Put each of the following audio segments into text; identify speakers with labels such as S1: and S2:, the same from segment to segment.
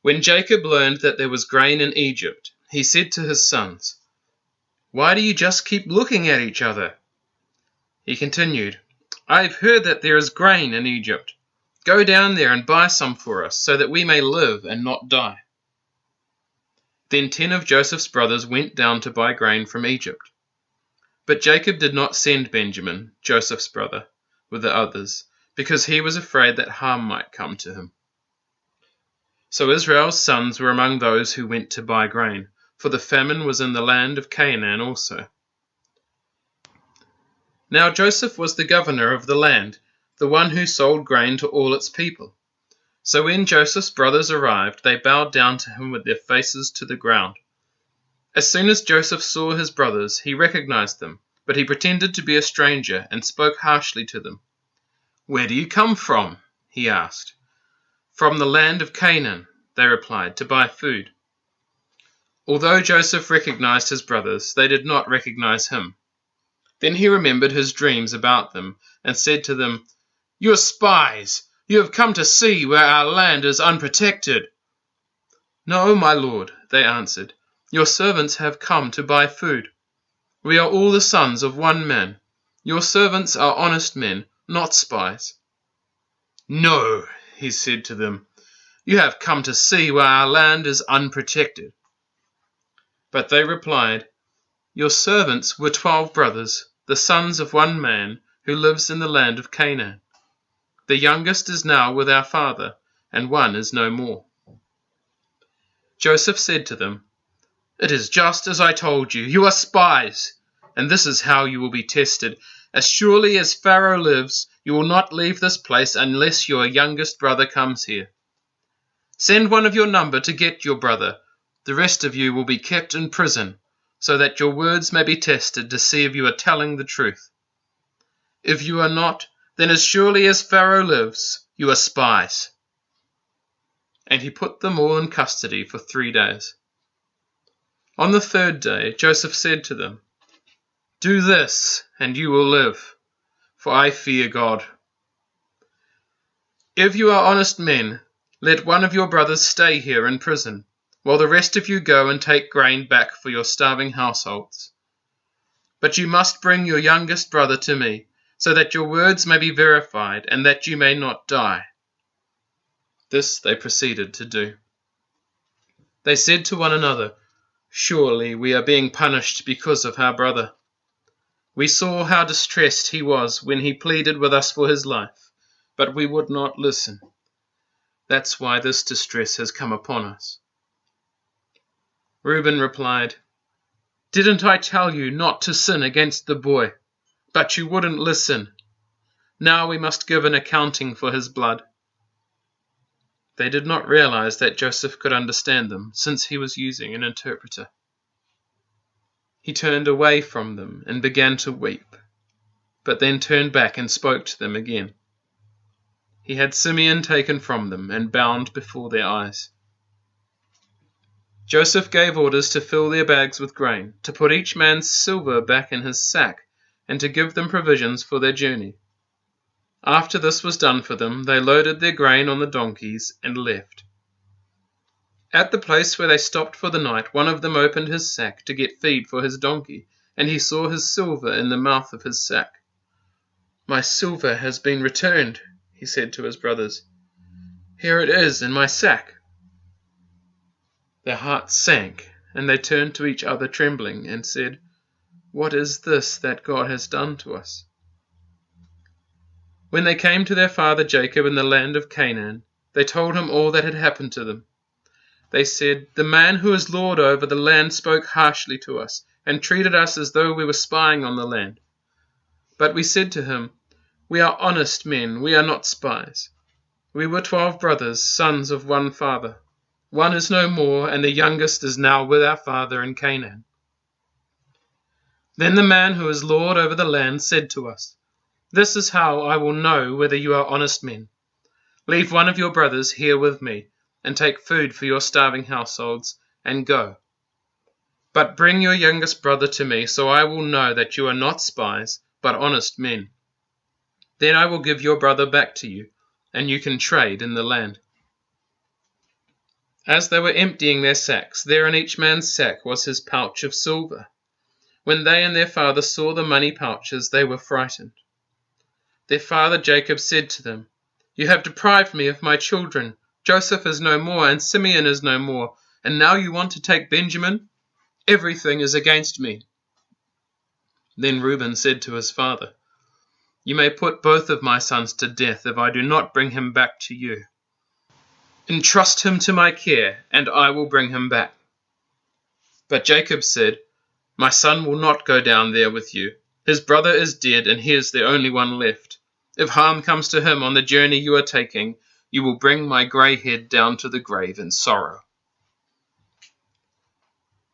S1: When Jacob learned that there was grain in Egypt, he said to his sons, "Why do you just keep looking at each other?" He continued, "I've heard that there is grain in Egypt. Go down there and buy some for us, so that we may live and not die." Then 10 of Joseph's brothers went down to buy grain from Egypt. But Jacob did not send Benjamin, Joseph's brother, with the others, because he was afraid that harm might come to him. So Israel's sons were among those who went to buy grain, for the famine was in the land of Canaan also. Now Joseph was the governor of the land, the one who sold grain to all its people. So when Joseph's brothers arrived, they bowed down to him with their faces to the ground. As soon as Joseph saw his brothers, he recognized them, but he pretended to be a stranger and spoke harshly to them. "Where do you come from?" he asked. "From the land of Canaan," they replied, "to buy food." Although Joseph recognized his brothers, they did not recognize him. Then he remembered his dreams about them and said to them, "You are spies! You have come to see where our land is unprotected." "No, my lord," they answered. "Your servants have come to buy food. We are all the sons of one man. Your servants are honest men, not spies." "No," he said to them, "you have come to see where our land is unprotected." But they replied, "Your servants were 12 brothers, the sons of one man, who lives in the land of Canaan. The youngest is now with our father, and one is no more." Joseph said to them, "It is just as I told you. You are spies, and this is how you will be tested. As surely as Pharaoh lives, you will not leave this place unless your youngest brother comes here. Send one of your number to get your brother. The rest of you will be kept in prison, so that your words may be tested to see if you are telling the truth. If you are not, then as surely as Pharaoh lives, you are spies." And he put them all in custody for 3 days. On the 3rd day, Joseph said to them, "Do this, and you will live, for I fear God. If you are honest men, let one of your brothers stay here in prison, while the rest of you go and take grain back for your starving households. But you must bring your youngest brother to me, so that your words may be verified, and that you may not die." This they proceeded to do. They said to one another, "Surely we are being punished because of our brother. We saw how distressed he was when he pleaded with us for his life, but we would not listen. That's why this distress has come upon us." Reuben replied, "Didn't I tell you not to sin against the boy? But you wouldn't listen. Now we must give an accounting for his blood." They did not realize that Joseph could understand them, since he was using an interpreter. He turned away from them and began to weep, but then turned back and spoke to them again. He had Simeon taken from them and bound before their eyes. Joseph gave orders to fill their bags with grain, to put each man's silver back in his sack, and to give them provisions for their journey. After this was done for them, they loaded their grain on the donkeys and left. At the place where they stopped for the night, one of them opened his sack to get feed for his donkey, and he saw his silver in the mouth of his sack. "My silver has been returned," he said to his brothers. "Here it is in my sack." Their hearts sank, and they turned to each other trembling and said, "What is this that God has done to us?" When they came to their father Jacob in the land of Canaan, they told him all that had happened to them. They said, "The man who is lord over the land spoke harshly to us, and treated us as though we were spying on the land. But we said to him, 'We are honest men, we are not spies. We were 12 brothers, sons of one father. One is no more, and the youngest is now with our father in Canaan.' Then the man who is lord over the land said to us, 'This is how I will know whether you are honest men. Leave one of your brothers here with me, and take food for your starving households, and go. But bring your youngest brother to me, so I will know that you are not spies, but honest men. Then I will give your brother back to you, and you can trade in the land.' As they were emptying their sacks, there in each man's sack was his pouch of silver. When they and their father saw the money pouches, they were frightened. Their father Jacob said to them, "You have deprived me of my children. Joseph is no more, and Simeon is no more, and now you want to take Benjamin? Everything is against me." Then Reuben said to his father, "You may put both of my sons to death if I do not bring him back to you. Entrust him to my care, and I will bring him back." But Jacob said, "My son will not go down there with you. His brother is dead, and he is the only one left. If harm comes to him on the journey you are taking, you will bring my grey head down to the grave in sorrow."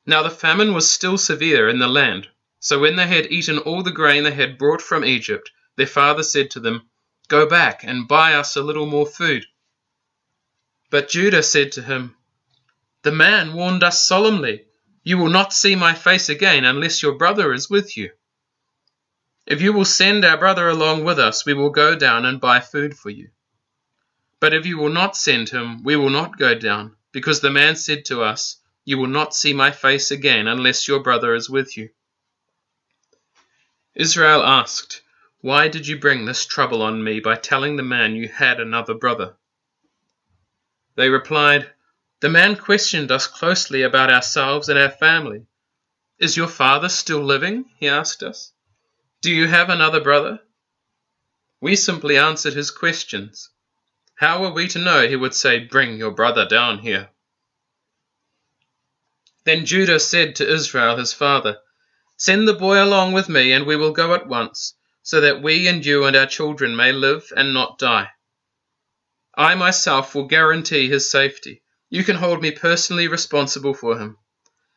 S1: Now the famine was still severe in the land. So when they had eaten all the grain they had brought from Egypt, their father said to them, "Go back and buy us a little more food." But Judah said to him, "The man warned us solemnly, 'You will not see my face again unless your brother is with you.' If you will send our brother along with us, we will go down and buy food for you. But if you will not send him, we will not go down, because the man said to us, 'You will not see my face again unless your brother is with you.'" Israel asked, "Why did you bring this trouble on me by telling the man you had another brother?" They replied, "The man questioned us closely about ourselves and our family. 'Is your father still living?' he asked us. 'Do you have another brother?' We simply answered his questions. How were we to know he would say, 'Bring your brother down here'?" Then Judah said to Israel his father, "Send the boy along with me, and we will go at once, so that we and you and our children may live and not die. I myself will guarantee his safety. You can hold me personally responsible for him.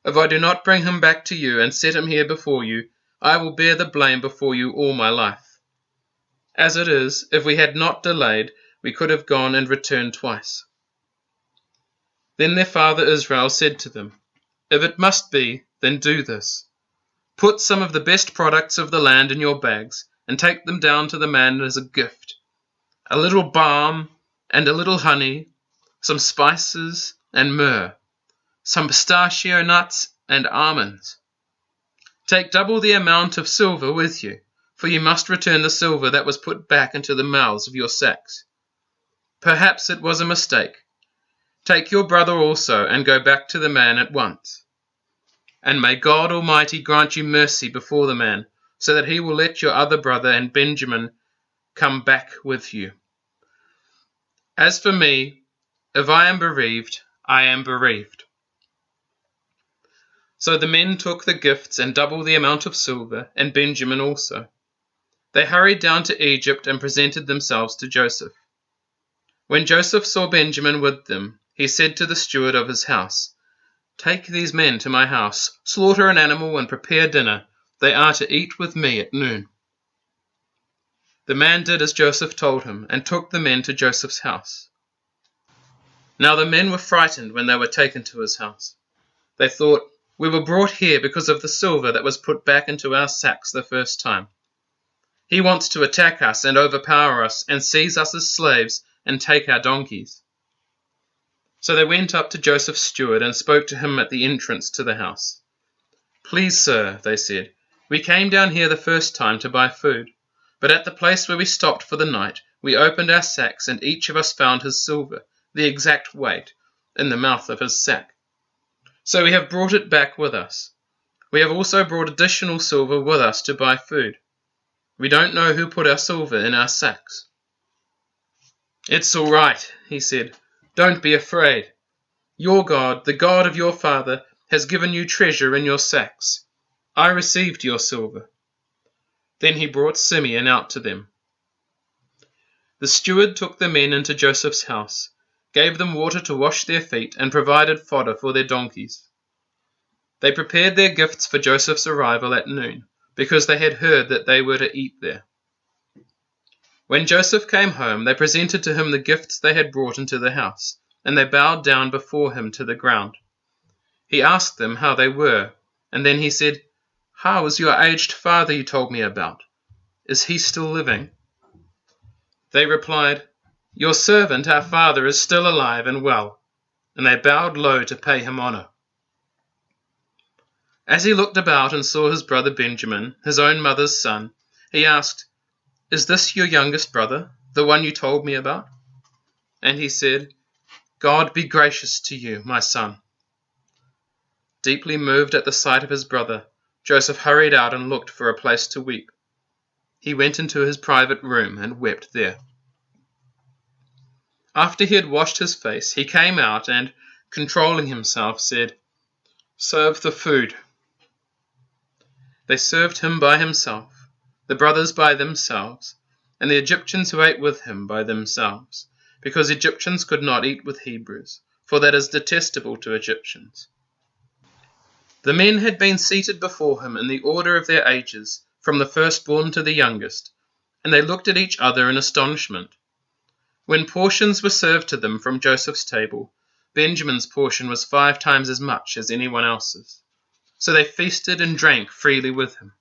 S1: If I do not bring him back to you and set him here before you, I will bear the blame before you all my life. As it is, if we had not delayed, we could have gone and returned twice." Then their father Israel said to them, "If it must be, then do this. Put some of the best products of the land in your bags, and take them down to the man as a gift. A little balm and a little honey, some spices and myrrh, some pistachio nuts and almonds. Take double the amount of silver with you, for you must return the silver that was put back into the mouths of your sacks. Perhaps it was a mistake. Take your brother also, and go back to the man at once. And may God Almighty grant you mercy before the man, so that he will let your other brother and Benjamin come back with you. As for me, if I am bereaved, I am bereaved." So the men took the gifts and double the amount of silver, and Benjamin also. They hurried down to Egypt and presented themselves to Joseph. When Joseph saw Benjamin with them, he said to the steward of his house, "Take these men to my house, slaughter an animal and prepare dinner. They are to eat with me at noon." The man did as Joseph told him, and took the men to Joseph's house. Now the men were frightened when they were taken to his house. They thought, "We were brought here because of the silver that was put back into our sacks the first time. He wants to attack us and overpower us and seize us as slaves and take our donkeys." So they went up to Joseph's steward and spoke to him at the entrance to the house. "Please, sir," they said, "we came down here the first time to buy food. But at the place where we stopped for the night, we opened our sacks, and each of us found his silver, the exact weight, in the mouth of his sack. So we have brought it back with us. We have also brought additional silver with us to buy food. We don't know who put our silver in our sacks." "It's all right," he said. "Don't be afraid. Your God, the God of your father, has given you treasure in your sacks. I received your silver." Then he brought Simeon out to them. The steward took the men into Joseph's house, gave them water to wash their feet, and provided fodder for their donkeys. They prepared their gifts for Joseph's arrival at noon, because they had heard that they were to eat there. When Joseph came home, they presented to him the gifts they had brought into the house, and they bowed down before him to the ground. He asked them how they were, and then he said, "How is your aged father you told me about? Is he still living?" They replied, "Your servant, our father, is still alive and well. and they bowed low to pay him honor. As he looked about and saw his brother Benjamin, his own mother's son, he asked, "Is this your youngest brother, the one you told me about?" And he said, "God be gracious to you, my son." Deeply moved at the sight of his brother, Joseph hurried out and looked for a place to weep. He went into his private room and wept there. After he had washed his face, he came out and, controlling himself, said, "Serve the food." They served him by himself, the brothers by themselves, and the Egyptians who ate with him by themselves, because Egyptians could not eat with Hebrews, for that is detestable to Egyptians. The men had been seated before him in the order of their ages, from the firstborn to the youngest, and they looked at each other in astonishment. When portions were served to them from Joseph's table, Benjamin's portion was 5 times as much as anyone else's. So they feasted and drank freely with him.